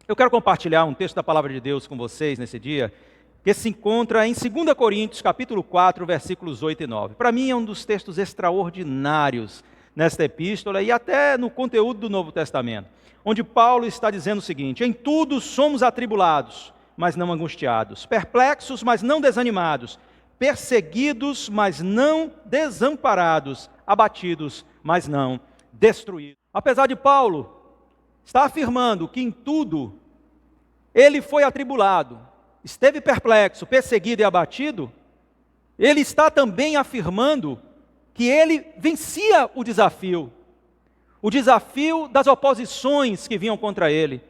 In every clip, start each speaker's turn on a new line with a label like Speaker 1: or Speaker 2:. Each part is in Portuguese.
Speaker 1: Eu quero compartilhar um texto da Palavra de Deus com vocês nesse dia, que se encontra em 2 Coríntios, capítulo 4, versículos 8 e 9. Para mim é um dos textos extraordinários nesta epístola e até no conteúdo do Novo Testamento, onde Paulo está dizendo o seguinte: em tudo somos atribulados, mas não angustiados, perplexos, mas não desanimados, perseguidos, mas não desamparados, abatidos, mas não destruídos. Apesar de Paulo está afirmando que em tudo ele foi atribulado, esteve perplexo, perseguido e abatido, ele está também afirmando que ele vencia o desafio das oposições que vinham contra ele.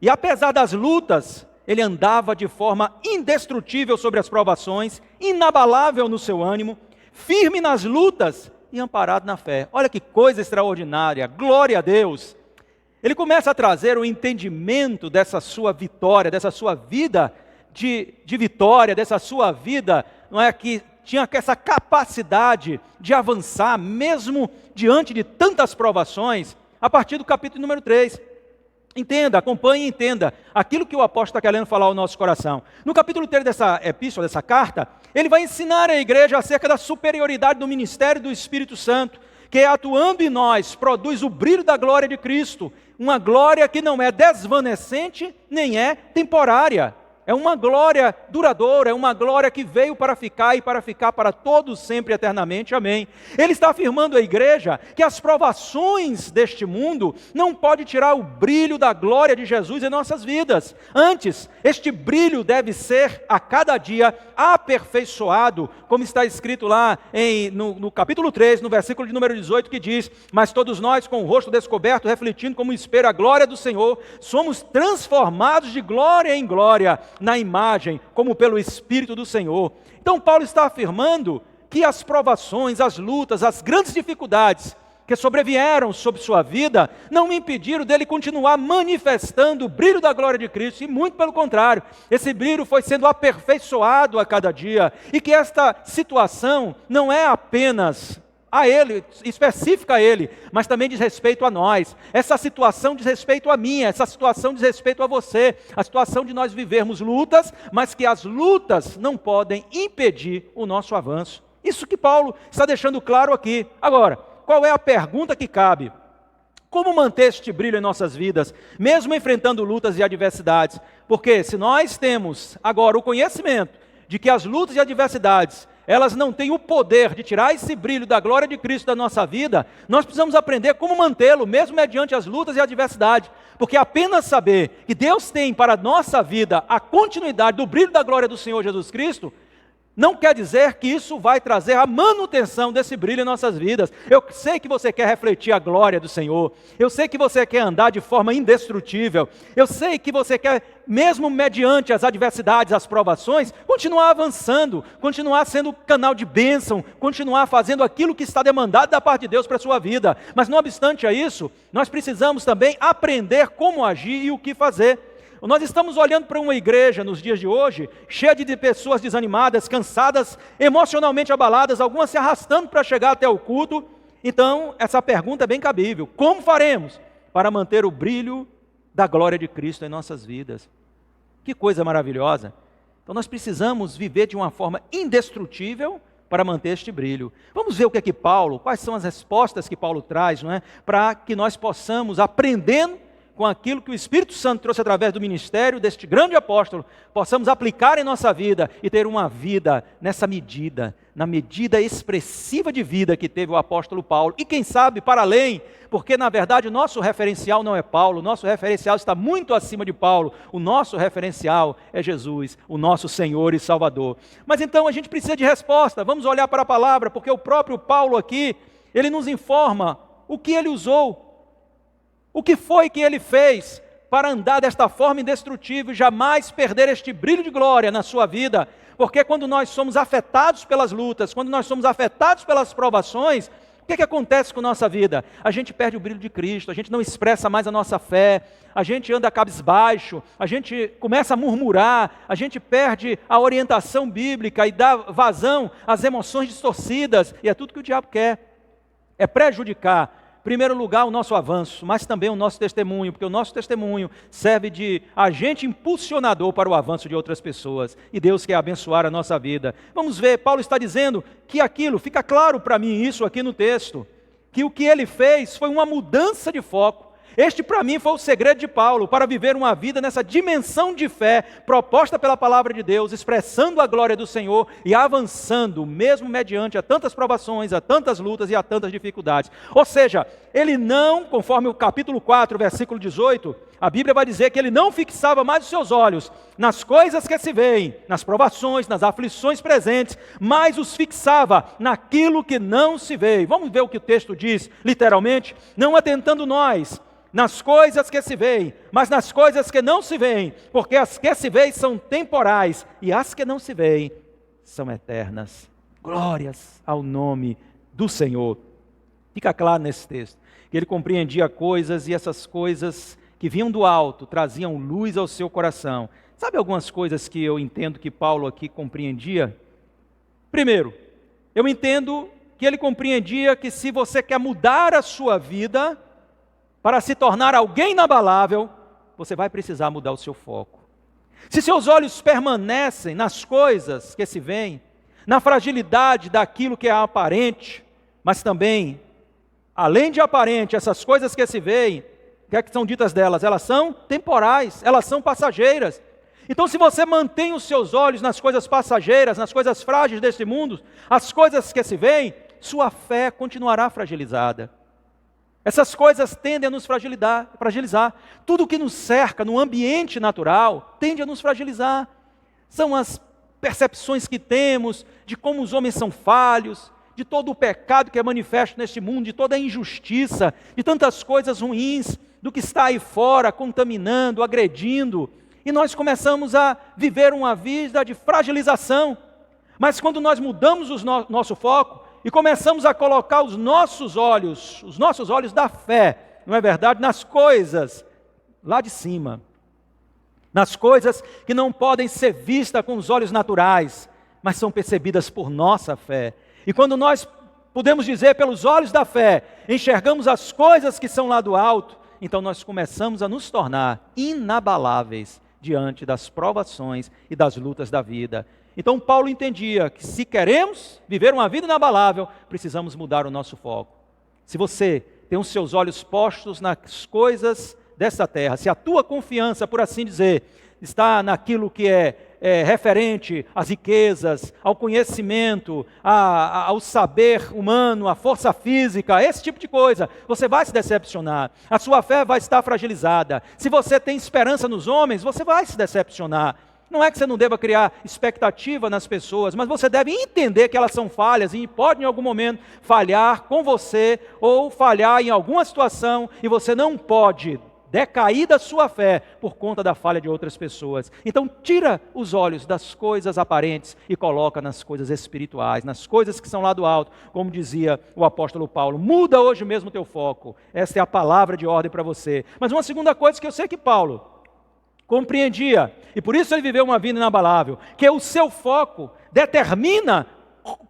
Speaker 1: E apesar das lutas, ele andava de forma indestrutível sobre as provações, inabalável no seu ânimo, firme nas lutas e amparado na fé. Olha que coisa extraordinária, glória a Deus! Ele começa a trazer o entendimento dessa sua vitória, dessa sua vida de vitória, dessa sua vida, não é, que tinha essa capacidade de avançar, mesmo diante de tantas provações, a partir do capítulo número 3. Entenda, acompanhe e entenda aquilo que o apóstolo está querendo falar ao nosso coração. No capítulo 3 dessa epístola, dessa carta, ele vai ensinar a igreja acerca da superioridade do ministério do Espírito Santo, que atuando em nós, produz o brilho da glória de Cristo, uma glória que não é desvanecente, nem é temporária. É uma glória duradoura, é uma glória que veio para ficar e para ficar para todos sempre eternamente. Amém. Ele está afirmando à igreja que as provações deste mundo não podem tirar o brilho da glória de Jesus em nossas vidas. Antes, este brilho deve ser a cada dia aperfeiçoado, como está escrito lá no capítulo 3, no versículo de número 18, que diz: mas todos nós, com o rosto descoberto, refletindo como um espelho a glória do Senhor, somos transformados de glória em glória, na imagem, como pelo Espírito do Senhor. Então Paulo está afirmando que as provações, as lutas, as grandes dificuldades que sobrevieram sobre sua vida, não impediram dele continuar manifestando o brilho da glória de Cristo, e muito pelo contrário, esse brilho foi sendo aperfeiçoado a cada dia, e que esta situação não é apenas a ele, específica a ele, mas também diz respeito a nós. Essa situação diz respeito a mim, essa situação diz respeito a você, a situação de nós vivermos lutas, mas que as lutas não podem impedir o nosso avanço. Isso que Paulo está deixando claro aqui. Agora, qual é a pergunta que cabe? Como manter este brilho em nossas vidas, mesmo enfrentando lutas e adversidades? Porque se nós temos agora o conhecimento de que as lutas e adversidades, elas não têm o poder de tirar esse brilho da glória de Cristo da nossa vida, nós precisamos aprender como mantê-lo, mesmo mediante as lutas e adversidades, porque apenas saber que Deus tem para a nossa vida a continuidade do brilho da glória do Senhor Jesus Cristo, não quer dizer que isso vai trazer a manutenção desse brilho em nossas vidas. Eu sei que você quer refletir a glória do Senhor, eu sei que você quer andar de forma indestrutível, eu sei que você quer, mesmo mediante as adversidades, as provações, continuar avançando, continuar sendo canal de bênção, continuar fazendo aquilo que está demandado da parte de Deus para a sua vida. Mas não obstante a isso, nós precisamos também aprender como agir e o que fazer. Nós estamos olhando para uma igreja nos dias de hoje, cheia de pessoas desanimadas, cansadas, emocionalmente abaladas, algumas se arrastando para chegar até o culto. Então, essa pergunta é bem cabível: como faremos para manter o brilho da glória de Cristo em nossas vidas? Que coisa maravilhosa! Então nós precisamos viver de uma forma indestrutível para manter este brilho. Vamos ver o que é que Paulo, quais são as respostas que Paulo traz, não é? Para que nós possamos, aprendendo com aquilo que o Espírito Santo trouxe através do ministério deste grande apóstolo, possamos aplicar em nossa vida e ter uma vida nessa medida, na medida expressiva de vida que teve o apóstolo Paulo. E quem sabe para além, porque na verdade o nosso referencial não é Paulo, o nosso referencial está muito acima de Paulo, o nosso referencial é Jesus, o nosso Senhor e Salvador. Mas então a gente precisa de resposta. Vamos olhar para a palavra, porque o próprio Paulo aqui, ele nos informa o que ele usou, o que foi que ele fez para andar desta forma indestrutível e jamais perder este brilho de glória na sua vida? Porque quando nós somos afetados pelas lutas, quando nós somos afetados pelas provações, o que acontece com a nossa vida? A gente perde o brilho de Cristo, a gente não expressa mais a nossa fé, a gente anda cabisbaixo, a gente começa a murmurar, a gente perde a orientação bíblica e dá vazão às emoções distorcidas, e é tudo que o diabo quer, é prejudicar primeiro lugar, o nosso avanço, mas também o nosso testemunho, porque o nosso testemunho serve de agente impulsionador para o avanço de outras pessoas, e Deus quer abençoar a nossa vida. Vamos ver, Paulo está dizendo que aquilo, fica claro para mim isso aqui no texto, que o que ele fez foi uma mudança de foco. Este, para mim, foi o segredo de Paulo, para viver uma vida nessa dimensão de fé, proposta pela palavra de Deus, expressando a glória do Senhor e avançando, mesmo mediante a tantas provações, a tantas lutas e a tantas dificuldades. Ou seja, ele não, conforme o capítulo 4, versículo 18, a Bíblia vai dizer que ele não fixava mais os seus olhos nas coisas que se veem, nas provações, nas aflições presentes, mas os fixava naquilo que não se vê. Vamos ver o que o texto diz, literalmente: não atentando nós nas coisas que se veem, mas nas coisas que não se veem, porque as que se veem são temporais, e as que não se veem são eternas. Glórias ao nome do Senhor. Fica claro nesse texto, que ele compreendia coisas, e essas coisas que vinham do alto, traziam luz ao seu coração. Sabe algumas coisas que eu entendo que Paulo aqui compreendia? Primeiro, eu entendo que ele compreendia que se você quer mudar a sua vida, para se tornar alguém inabalável, você vai precisar mudar o seu foco. Se seus olhos permanecem nas coisas que se veem, na fragilidade daquilo que é aparente, mas também, além de aparente, essas coisas que se veem, o que é que são ditas delas? Elas são temporais, elas são passageiras. Então, se você mantém os seus olhos nas coisas passageiras, nas coisas frágeis deste mundo, as coisas que se veem, sua fé continuará fragilizada. Essas coisas tendem a nos fragilizar. Tudo que nos cerca no ambiente natural tende a nos fragilizar. São as percepções que temos de como os homens são falhos, de todo o pecado que é manifesto neste mundo, de toda a injustiça, de tantas coisas ruins, do que está aí fora, contaminando, agredindo. E nós começamos a viver uma vida de fragilização. Mas quando nós mudamos o nosso foco, e começamos a colocar os nossos olhos da fé, não é verdade? Nas coisas lá de cima. Nas coisas que não podem ser vistas com os olhos naturais, mas são percebidas por nossa fé. E quando nós podemos dizer pelos olhos da fé, enxergamos as coisas que são lá do alto, então nós começamos a nos tornar inabaláveis diante das provações e das lutas da vida. Então Paulo entendia que se queremos viver uma vida inabalável, precisamos mudar o nosso foco. Se você tem os seus olhos postos nas coisas dessa terra, se a tua confiança, por assim dizer, está naquilo que é referente às riquezas, ao conhecimento, ao saber humano, à força física, esse tipo de coisa, você vai se decepcionar. A sua fé vai estar fragilizada. Se você tem esperança nos homens, você vai se decepcionar. Não é que você não deva criar expectativa nas pessoas, mas você deve entender que elas são falhas e podem em algum momento falhar com você ou falhar em alguma situação, e você não pode decair da sua fé por conta da falha de outras pessoas. Então tira os olhos das coisas aparentes e coloca nas coisas espirituais, nas coisas que são lá do alto, como dizia o apóstolo Paulo. Muda hoje mesmo o teu foco. Esta é a palavra de ordem para você. Mas uma segunda coisa que eu sei que Paulo compreendia, e por isso ele viveu uma vida inabalável, que o seu foco determina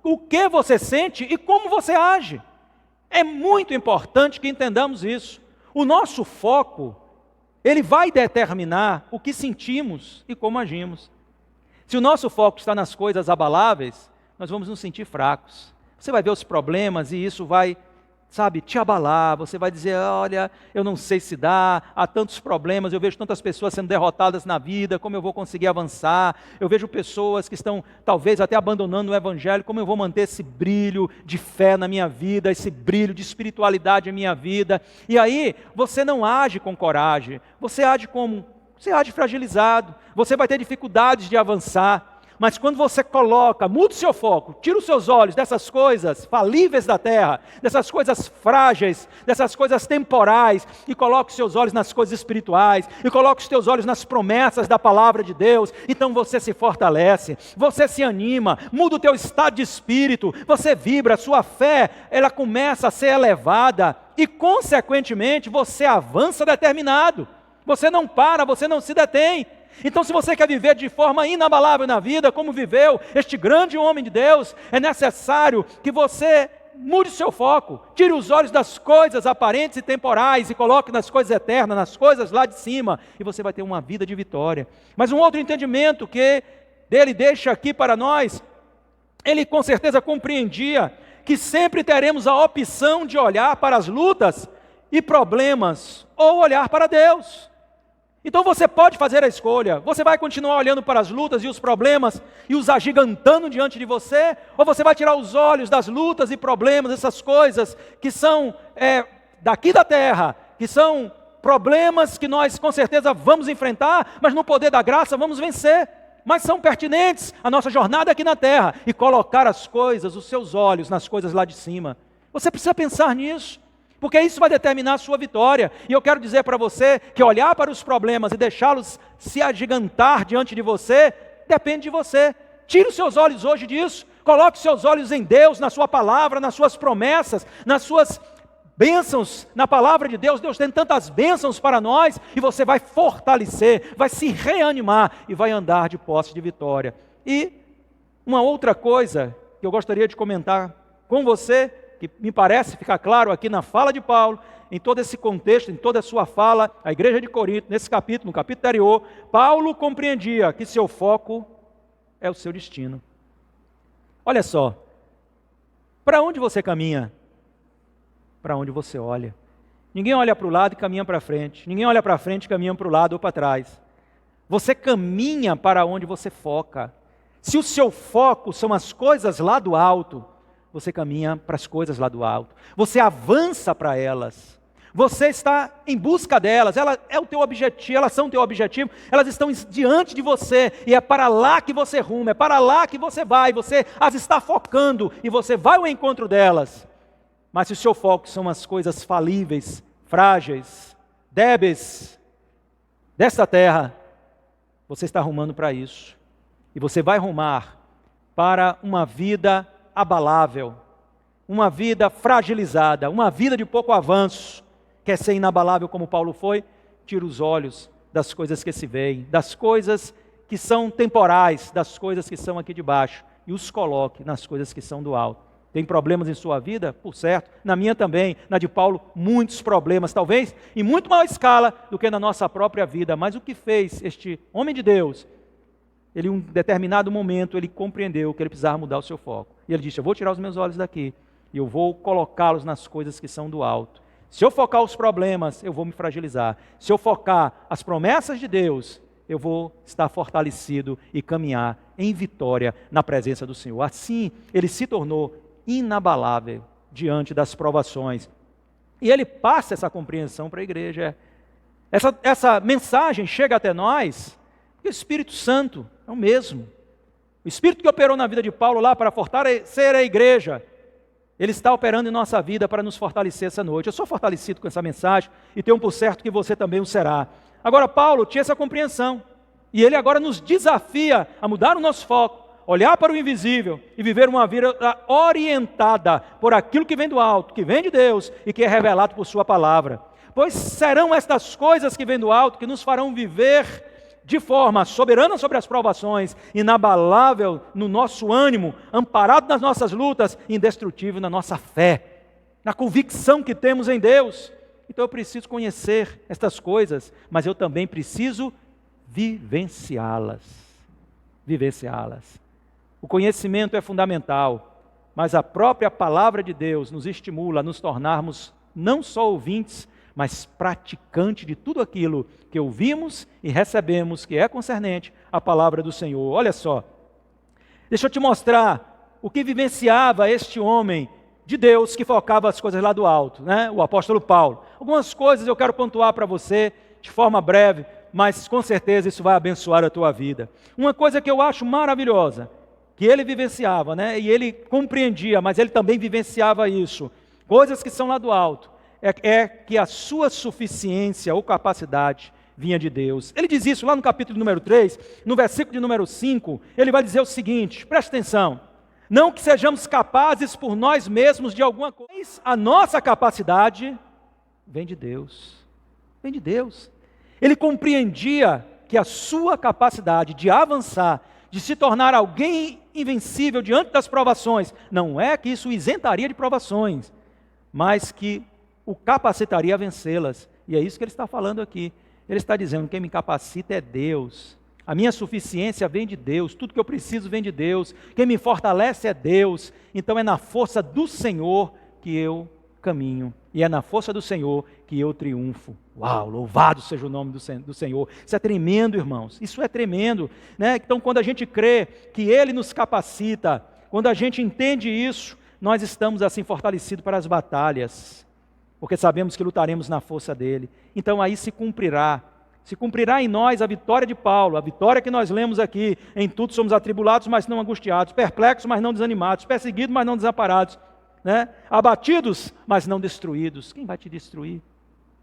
Speaker 1: o que você sente e como você age. É muito importante que entendamos isso. O nosso foco, ele vai determinar o que sentimos e como agimos. Se o nosso foco está nas coisas abaláveis, nós vamos nos sentir fracos. Você vai ver os problemas e isso vai, te abalar. Você vai dizer, olha, eu não sei se dá, há tantos problemas, eu vejo tantas pessoas sendo derrotadas na vida, como eu vou conseguir avançar? Eu vejo pessoas que estão talvez até abandonando o Evangelho, como eu vou manter esse brilho de fé na minha vida, esse brilho de espiritualidade na minha vida? E aí, você não age com coragem, você age fragilizado, você vai ter dificuldades de avançar. Mas quando você muda o seu foco, tira os seus olhos dessas coisas falíveis da terra, dessas coisas frágeis, dessas coisas temporais, e coloca os seus olhos nas coisas espirituais, e coloca os teus olhos nas promessas da palavra de Deus, então você se fortalece, você se anima, muda o teu estado de espírito, você vibra, a sua fé, ela começa a ser elevada, e consequentemente você avança determinado, você não para, você não se detém. Então, se você quer viver de forma inabalável na vida, como viveu este grande homem de Deus, é necessário que você mude o seu foco, tire os olhos das coisas aparentes e temporais e coloque nas coisas eternas, nas coisas lá de cima, e você vai ter uma vida de vitória. Mas um outro entendimento que dele deixa aqui para nós, ele com certeza compreendia que sempre teremos a opção de olhar para as lutas e problemas, ou olhar para Deus. Então você pode fazer a escolha, você vai continuar olhando para as lutas e os problemas e os agigantando diante de você, ou você vai tirar os olhos das lutas e problemas, essas coisas que são daqui da terra, que são problemas que nós com certeza vamos enfrentar, mas no poder da graça vamos vencer, mas são pertinentes à nossa jornada aqui na terra, e colocar as coisas, os seus olhos nas coisas lá de cima. Você precisa pensar nisso, porque isso vai determinar a sua vitória. E eu quero dizer para você que olhar para os problemas e deixá-los se agigantar diante de você, depende de você. Tire os seus olhos hoje disso, coloque os seus olhos em Deus, na sua palavra, nas suas promessas, nas suas bênçãos, na palavra de Deus. Deus tem tantas bênçãos para nós, e você vai fortalecer, vai se reanimar e vai andar de posse de vitória. E uma outra coisa que eu gostaria de comentar com você, que me parece ficar claro aqui na fala de Paulo, em todo esse contexto, em toda a sua fala, a igreja de Corinto, nesse capítulo, no capítulo anterior, Paulo compreendia que seu foco é o seu destino. Olha só, para onde você caminha? Para onde você olha. Ninguém olha para o lado e caminha para frente, ninguém olha para frente e caminha para o lado ou para trás. Você caminha para onde você foca. Se o seu foco são as coisas lá do alto, você caminha para as coisas lá do alto, você avança para elas, você está em busca delas, elas são o teu objetivo, elas estão diante de você, e é para lá que você ruma, é para lá que você vai, você as está focando, e você vai ao encontro delas. Mas se o seu foco são as coisas falíveis, frágeis, débeis desta terra, você está rumando para isso, e você vai rumar para uma vida abalável, uma vida fragilizada, uma vida de pouco avanço. Quer ser inabalável como Paulo foi? Tira os olhos das coisas que se veem, das coisas que são temporais, das coisas que são aqui de baixo, e os coloque nas coisas que são do alto. Tem problemas em sua vida? Por certo, na minha também, na de Paulo, muitos problemas, talvez em muito maior escala do que na nossa própria vida, mas o que fez este homem de Deus? Ele, em um determinado momento, ele compreendeu que ele precisava mudar o seu foco. E ele disse: eu vou tirar os meus olhos daqui e eu vou colocá-los nas coisas que são do alto. Se eu focar os problemas, eu vou me fragilizar. Se eu focar as promessas de Deus, eu vou estar fortalecido e caminhar em vitória na presença do Senhor. Assim, ele se tornou inabalável diante das provações. E ele passa essa compreensão para a igreja. Essa mensagem chega até nós, e o Espírito Santo é o mesmo. O Espírito que operou na vida de Paulo lá para fortalecer a igreja, ele está operando em nossa vida para nos fortalecer essa noite. Eu sou fortalecido com essa mensagem e tenho por certo que você também o será. Agora, Paulo tinha essa compreensão, e ele agora nos desafia a mudar o nosso foco, olhar para o invisível e viver uma vida orientada por aquilo que vem do alto, que vem de Deus e que é revelado por sua palavra. Pois serão estas coisas que vêm do alto que nos farão viver de forma soberana sobre as provações, inabalável no nosso ânimo, amparado nas nossas lutas, indestrutível na nossa fé, na convicção que temos em Deus. Então eu preciso conhecer estas coisas, mas eu também preciso vivenciá-las. Vivenciá-las. O conhecimento é fundamental, mas a própria palavra de Deus nos estimula a nos tornarmos não só ouvintes, mas praticantes de tudo aquilo que ouvimos e recebemos, que é concernente à palavra do Senhor. Olha só, deixa eu te mostrar o que vivenciava este homem de Deus que focava as coisas lá do alto, né? O apóstolo Paulo. Algumas coisas eu quero pontuar para você de forma breve, mas com certeza isso vai abençoar a tua vida. Uma coisa que eu acho maravilhosa, que ele vivenciava, né? E ele compreendia, mas ele também vivenciava isso, coisas que são lá do alto, é que a sua suficiência ou capacidade vinha de Deus. Ele diz isso lá no capítulo número 3, no versículo de número 5, ele vai dizer o seguinte, presta atenção: não que sejamos capazes por nós mesmos de alguma coisa, a nossa capacidade vem de Deus, vem de Deus. Ele compreendia que a sua capacidade de avançar, de se tornar alguém invencível diante das provações. Não é que isso o isentaria de provações, mas que o capacitaria a vencê-las. E é isso que ele está falando aqui. Ele está dizendo: quem me capacita é Deus. A minha suficiência vem de Deus, tudo que eu preciso vem de Deus. Quem me fortalece é Deus. Então é na força do Senhor que eu caminho. E é na força do Senhor que eu triunfo. Uau, louvado seja o nome do Senhor. Isso é tremendo, irmãos. Isso é tremendo, né? Então, quando a gente crê que Ele nos capacita, quando a gente entende isso, nós estamos assim fortalecidos para as batalhas, porque sabemos que lutaremos na força dEle. Então aí se cumprirá em nós a vitória de Paulo, a vitória que nós lemos aqui: em tudo somos atribulados, mas não angustiados, perplexos, mas não desanimados, perseguidos, mas não desamparados, né? Abatidos, mas não destruídos. Quem vai te destruir?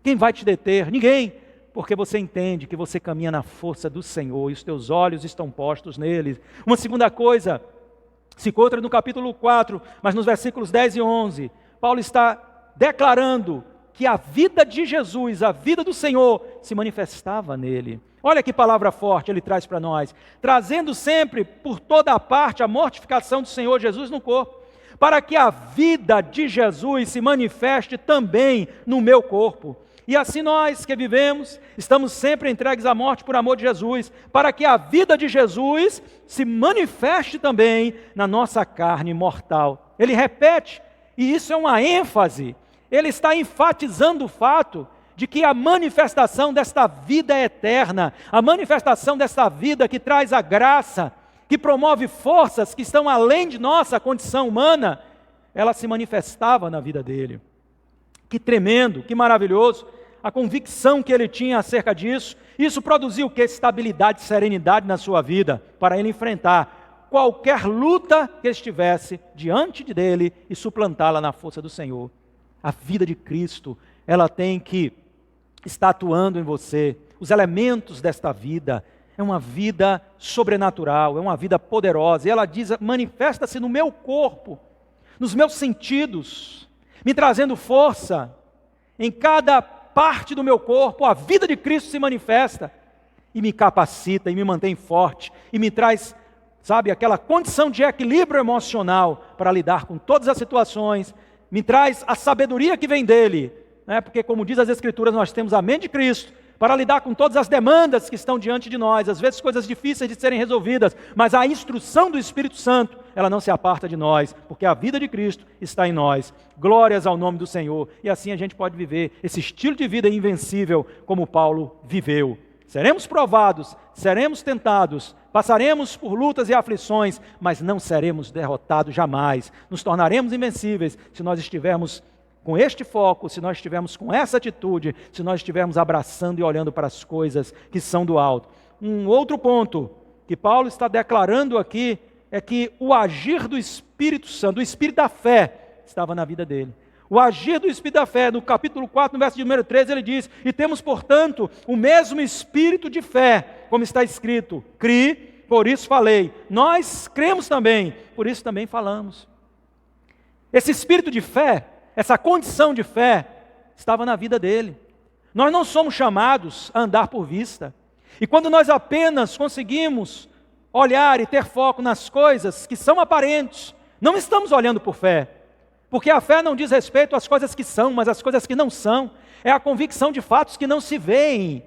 Speaker 1: Quem vai te deter? Ninguém, porque você entende que você caminha na força do Senhor e os teus olhos estão postos nele. Uma segunda coisa se encontra no capítulo 4, mas nos versículos 10 e 11, Paulo está declarando que a vida de Jesus, a vida do Senhor, se manifestava nele. Olha que palavra forte ele traz para nós: trazendo sempre por toda a parte a mortificação do Senhor Jesus no corpo, para que a vida de Jesus se manifeste também no meu corpo. E assim nós que vivemos, estamos sempre entregues à morte por amor de Jesus, para que a vida de Jesus se manifeste também na nossa carne mortal. Ele repete, e isso é uma ênfase. Ele está enfatizando o fato de que a manifestação desta vida eterna, a manifestação desta vida que traz a graça, que promove forças que estão além de nossa condição humana, ela se manifestava na vida dele. Que tremendo, que maravilhoso, a convicção que ele tinha acerca disso. Isso produziu o que? Estabilidade e serenidade na sua vida, para ele enfrentar qualquer luta que estivesse diante dele e suplantá-la na força do Senhor. A vida de Cristo, ela tem que estar atuando em você. Os elementos desta vida, é uma vida sobrenatural, é uma vida poderosa. E ela diz: manifesta-se no meu corpo, nos meus sentidos, me trazendo força. Em cada parte do meu corpo, a vida de Cristo se manifesta e me capacita, e me mantém forte, e me traz, sabe, aquela condição de equilíbrio emocional para lidar com todas as situações. Me traz a sabedoria que vem dele, né? Porque, como diz as Escrituras, nós temos a mente de Cristo para lidar com todas as demandas que estão diante de nós, às vezes coisas difíceis de serem resolvidas, mas a instrução do Espírito Santo, ela não se aparta de nós, porque a vida de Cristo está em nós. Glórias ao nome do Senhor. E assim a gente pode viver esse estilo de vida invencível como Paulo viveu. Seremos provados, seremos tentados, passaremos por lutas e aflições, mas não seremos derrotados jamais. Nos tornaremos invencíveis se nós estivermos com este foco, se nós estivermos com essa atitude, se nós estivermos abraçando e olhando para as coisas que são do alto. Um outro ponto que Paulo está declarando aqui é que o agir do Espírito Santo, do Espírito da fé, estava na vida dele. O agir do Espírito da fé, no capítulo 4, no verso de número 13, ele diz: e temos, portanto, o mesmo Espírito de fé, como está escrito: cri, por isso falei. Nós cremos também, por isso também falamos. Esse Espírito de fé, essa condição de fé, estava na vida dele. Nós não somos chamados a andar por vista. E quando nós apenas conseguimos olhar e ter foco nas coisas que são aparentes, não estamos olhando por fé. Porque a fé não diz respeito às coisas que são, mas às coisas que não são. É a convicção de fatos que não se veem.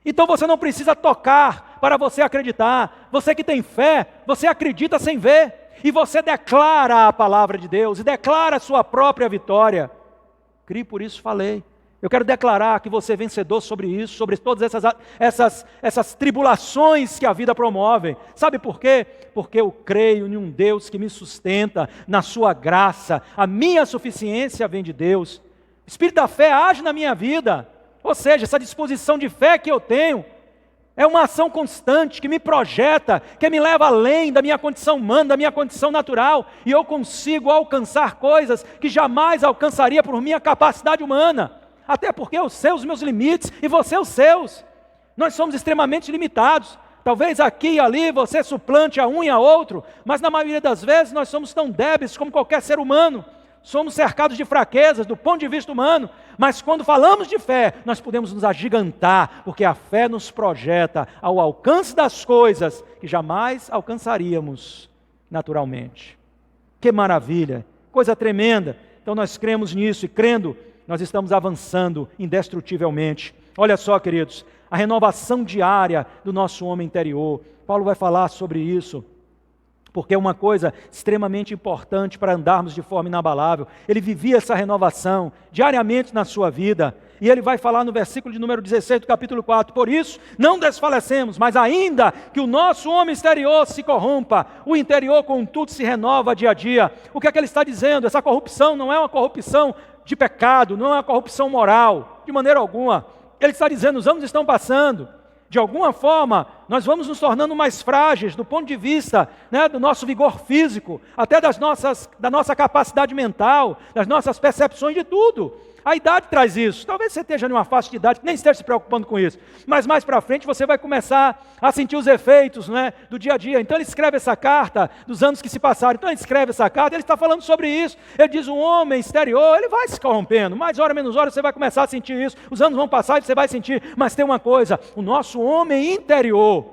Speaker 1: Então você não precisa tocar para você acreditar. Você que tem fé, você acredita sem ver. E você declara a palavra de Deus, e declara a sua própria vitória. Crie, por isso falei. Eu quero declarar que você é vencedor sobre isso, sobre todas essas tribulações que a vida promove. Sabe por quê? Porque eu creio em um Deus que me sustenta na sua graça. A minha suficiência vem de Deus. O Espírito da fé age na minha vida. Ou seja, essa disposição de fé que eu tenho é uma ação constante que me projeta, que me leva além da minha condição humana, da minha condição natural. E eu consigo alcançar coisas que jamais alcançaria por minha capacidade humana. Até porque eu sei os meus limites e você os seus. Nós somos extremamente limitados. Talvez aqui e ali você suplante a um e a outro, mas na maioria das vezes nós somos tão débeis como qualquer ser humano. Somos cercados de fraquezas do ponto de vista humano, mas quando falamos de fé, nós podemos nos agigantar, porque a fé nos projeta ao alcance das coisas que jamais alcançaríamos naturalmente. Que maravilha, coisa tremenda. Então nós cremos nisso e crendo, nós estamos avançando indestrutivelmente. Olha só, queridos, a renovação diária do nosso homem interior. Paulo vai falar sobre isso, porque é uma coisa extremamente importante para andarmos de forma inabalável. Ele vivia essa renovação diariamente na sua vida. E ele vai falar no versículo de número 16 do capítulo 4, por isso não desfalecemos, mas ainda que o nosso homem exterior se corrompa, o interior contudo se renova dia a dia. O que é que ele está dizendo? Essa corrupção não é uma corrupção de pecado, não é uma corrupção moral, de maneira alguma. Ele está dizendo, os anos estão passando, de alguma forma, nós vamos nos tornando mais frágeis do ponto de vista, do nosso vigor físico, até da nossa capacidade mental, das nossas percepções de tudo. A idade traz isso. Talvez você esteja numa faixa de idade que nem esteja se preocupando com isso, mas mais para frente você vai começar a sentir os efeitos do dia a dia. Então ele escreve essa carta dos anos que se passaram. Então ele escreve essa carta, ele está falando sobre isso. Ele diz, um homem exterior, ele vai se corrompendo, mais hora menos hora você vai começar a sentir isso. Os anos vão passar e você vai sentir, mas tem uma coisa, o nosso homem interior,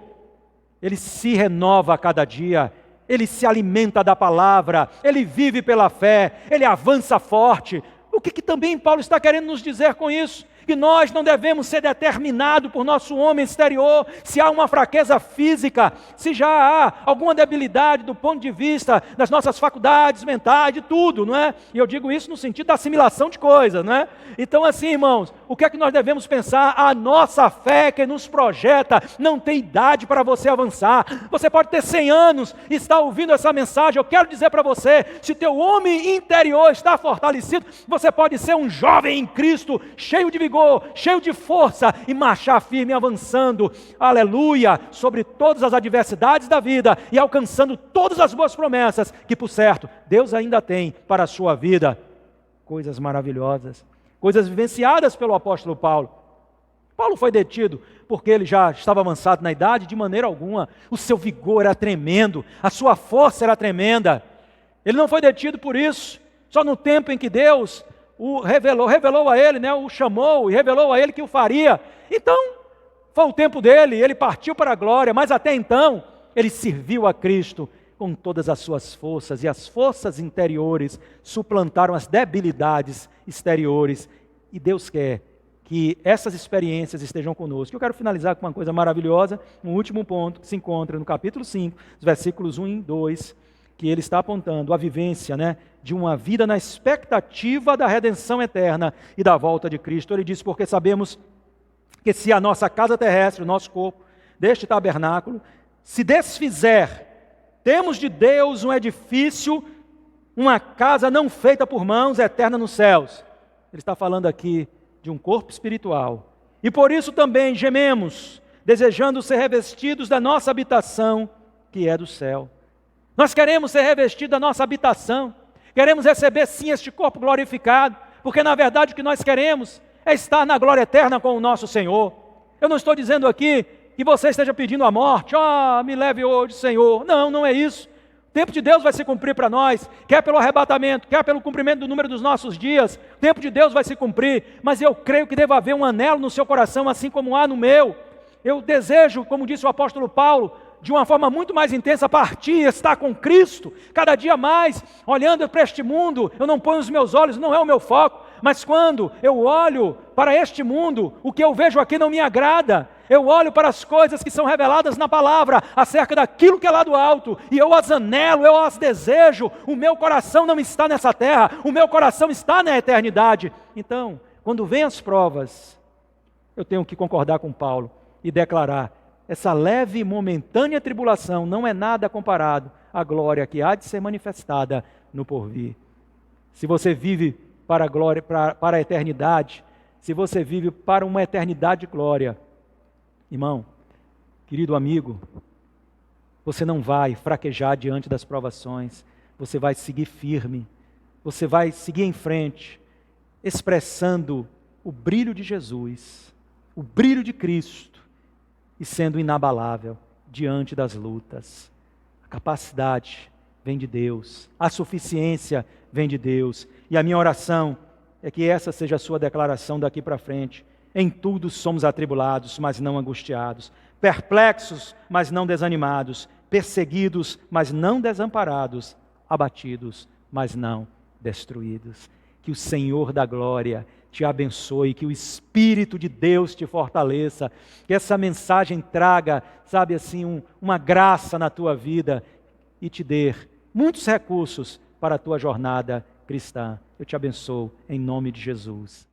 Speaker 1: ele se renova a cada dia. Ele se alimenta da palavra, ele vive pela fé, ele avança forte. O que também Paulo está querendo nos dizer com isso? Que nós não devemos ser determinados por nosso homem exterior, se há uma fraqueza física, se já há alguma debilidade do ponto de vista das nossas faculdades mentais, de tudo, não é? E eu digo isso no sentido da assimilação de coisas, não é? Então assim, irmãos, o que é que nós devemos pensar? A nossa fé que nos projeta não tem idade para você avançar. Você pode ter 100 anos e estar ouvindo essa mensagem. Eu quero dizer para você, se teu homem interior está fortalecido, você pode ser um jovem em Cristo, cheio de vigor, cheio de força e marchar firme, avançando, aleluia, sobre todas as adversidades da vida e alcançando todas as boas promessas que, por certo, Deus ainda tem para a sua vida. Coisas maravilhosas, coisas vivenciadas pelo apóstolo Paulo. Paulo foi detido porque ele já estava avançado na idade? De maneira alguma. O seu vigor era tremendo, a sua força era tremenda. Ele não foi detido por isso, só no tempo em que Deus revelou a ele, o chamou e revelou a ele que o faria. Então, foi o tempo dele, ele partiu para a glória, mas até então, ele serviu a Cristo com todas as suas forças, e as forças interiores suplantaram as debilidades exteriores, e Deus quer que essas experiências estejam conosco. Eu quero finalizar com uma coisa maravilhosa, um último ponto que se encontra no capítulo 5, os versículos 1 e 2, que ele está apontando a vivência, de uma vida na expectativa da redenção eterna e da volta de Cristo. Ele diz, porque sabemos que se a nossa casa terrestre, o nosso corpo, deste tabernáculo, se desfizer, temos de Deus um edifício, uma casa não feita por mãos, eterna nos céus. Ele está falando aqui de um corpo espiritual. E por isso também gememos, desejando ser revestidos da nossa habitação, que é do céu. Nós queremos ser revestidos da nossa habitação, queremos receber sim este corpo glorificado, porque na verdade o que nós queremos é estar na glória eterna com o nosso Senhor. Eu não estou dizendo aqui que você esteja pedindo a morte, me leve hoje, Senhor. Não, não é isso. O tempo de Deus vai se cumprir para nós, quer pelo arrebatamento, quer pelo cumprimento do número dos nossos dias. O tempo de Deus vai se cumprir, mas eu creio que deve haver um anelo no seu coração, assim como há no meu. Eu desejo, como disse o apóstolo Paulo, de uma forma muito mais intensa, partir e estar com Cristo, cada dia mais, olhando para este mundo. Eu não ponho os meus olhos, não é o meu foco, mas quando eu olho para este mundo, o que eu vejo aqui não me agrada. Eu olho para as coisas que são reveladas na palavra, acerca daquilo que é lá do alto, e eu as anelo, eu as desejo. O meu coração não está nessa terra, o meu coração está na eternidade. Então, quando vêm as provas, eu tenho que concordar com Paulo e declarar: essa leve e momentânea tribulação não é nada comparado à glória que há de ser manifestada no porvir. Se você vive para a glória, para a eternidade, se você vive para uma eternidade de glória, irmão, querido amigo, você não vai fraquejar diante das provações, você vai seguir firme, você vai seguir em frente, expressando o brilho de Jesus, o brilho de Cristo, e sendo inabalável diante das lutas. A capacidade vem de Deus, a suficiência vem de Deus, e a minha oração é que essa seja a sua declaração daqui para frente. Em tudo somos atribulados, mas não angustiados, perplexos, mas não desanimados, perseguidos, mas não desamparados, abatidos, mas não destruídos. Que o Senhor da glória te abençoe, que o Espírito de Deus te fortaleça, que essa mensagem traga, sabe assim, uma graça na tua vida e te dê muitos recursos para a tua jornada cristã. Eu te abençoo em nome de Jesus.